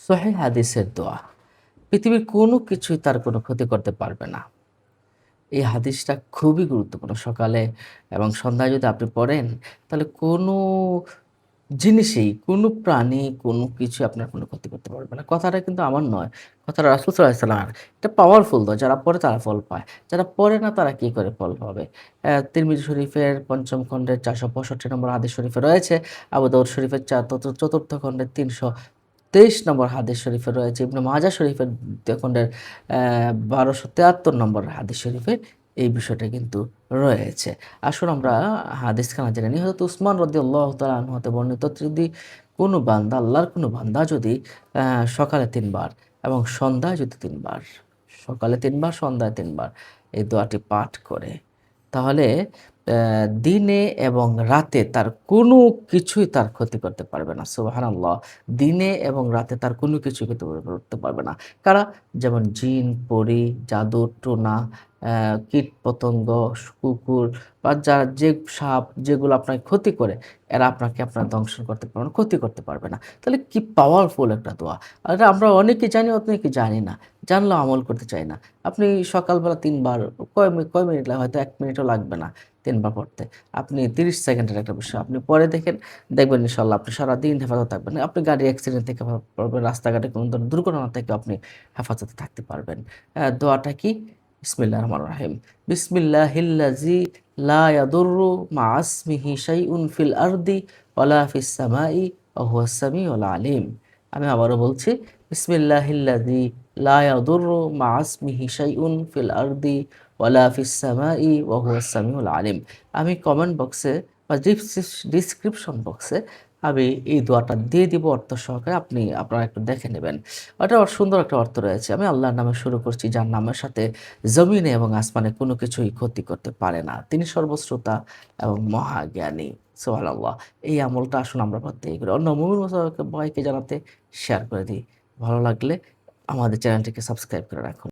সহিহ হাদিসের দোয়া। পৃথিবীর কোনো কিছুই তার কোনো ক্ষতি করতে পারবে না। এই হাদিসটা খুবই গুরুত্বপূর্ণ। সকালে এবং সন্ধ্যায় যদি আপনি পড়েন, তাহলে কোনো জিনিসেই, কোনো প্রাণী, কোনো কিছু আপনার কোনো ক্ষতি করতে পারবে না। কথাটা কিন্তু আমার নয়। কথাটা রাসূল সাল্লাল্লাহু আলাইহি ওয়াসাল্লামের। এটা পাওয়ারফুল দোয়া। যারা পড়ে তারা ফল পায়। যারা পড়ে না তারা কি করে ফল পাবে? তিরমিজি শরীফের ৫ম খণ্ডের ৪৬৫ নম্বর হাদিস শরীফে রয়েছে। আবু দাউদ শরীফের ৪র্থ খণ্ডের ৩২৩ নম্বর হাদিস শরীফে রয়েছে। ইবনে মাজাহ শরীফের ২য় খণ্ডের ১২৭৩ নম্বর হাদিস শরীফে এই বিষয়টা কিন্তু রয়েছে। আসুন আমরা হাদিসখানা জেনে নিই। হযরত উসমান রাদিয়াল্লাহু তাআলা আনহু হতে বর্ণিত, যদি কোনো বান্দা, আল্লাহর কোনো বান্দা যদি সকালে ৩ বার এবং সন্ধ্যায় যদি ৩ বার, সকালে ৩ বার, সন্ধ্যায় ৩ বার এই দোয়াটি পাঠ করে, তাহলে দিনে এবং রাতে তার কোনো কিছুই তার ক্ষতি করতে পারবে না। সুবহানাল্লাহ! দিনে এবং রাতে তার কোনো কিছুই ক্ষতি করতে পারবে না। কারা? যেমন জিন, পরী, জাদু, টোনা, কীটপতঙ্গ, কুকুর বা যে সাপ যেগুলো আপনাকে ক্ষতি করে, এরা আপনাকে আপনার দংশন করতে পারবে না, ক্ষতি করতে পারবে না। তাহলে কি পাওয়ারফুল একটা দোয়া! আর এটা আমরা অনেকে জানি, অনেকে জানি না। জানলেও আমল করতে চাই না। আপনি সকালবেলা ৩ বার, কয় মিনিট লাগে? হয়তো ১ মিনিটও লাগবে না ৩ বার পড়তে। আপনি ৩০ সেকেন্ডের একটা বিষয়। আপনি পড়ে দেখেন, দেখবেন ইনশাআল্লাহ আপনি সারাদিন হেফাজত থাকবেন। আপনি গাড়ি অ্যাক্সিডেন্ট থেকে হেফাজত পাবেন, রাস্তাঘাটে কোনো ধরনের দুর্ঘটনা থেকে আপনি হেফাজতে থাকতে পারবেন। দোয়াটা কি? বিসমিল্লাহির রহমানির রহিম। বিসমিল্লাহিল্লাযী লা ইয়াদুররু মা ইসমিহি শাইউন ফিল আরদি ওয়ালা ফিস সামাই ওয়া হুয়াস সামিউল আলিম। আমি আবারও বলছি, বিসমিল্লাহিল্লাযী লা ইয়াদুররু মা ইসমিহি শাইউন ফিল আরদি ওয়ালা ফিস সামাই ওয়া হুয়াস সামিউল আলিম। আমি কমেন্ট বক্সে বা ডিসক্রিপশন বক্সে আমি এই দোয়াটা দিয়ে দিব অর্থ সহকারে। আপনারা একটু দেখে নেবেন। ওটা সুন্দর একটা অর্থ রয়েছে। আমি আল্লাহর নামে শুরু করছি, যার নামের সাথে জমিনে এবং আসমানে কোনো কিছুই ক্ষতি করতে পারে না। তিনি সর্বশ্রোতা এবং মহাজ্ঞানী। সুবহানাল্লাহ! এই আমলটা আসুন আমরা প্রত্যেকে করি। অন্য মুমিন মুসলমানকে সবাইকে জানাতে শেয়ার করে দিই। ভালো লাগলে আমাদের চ্যানেলটিকে সাবস্ক্রাইব করে রাখুন।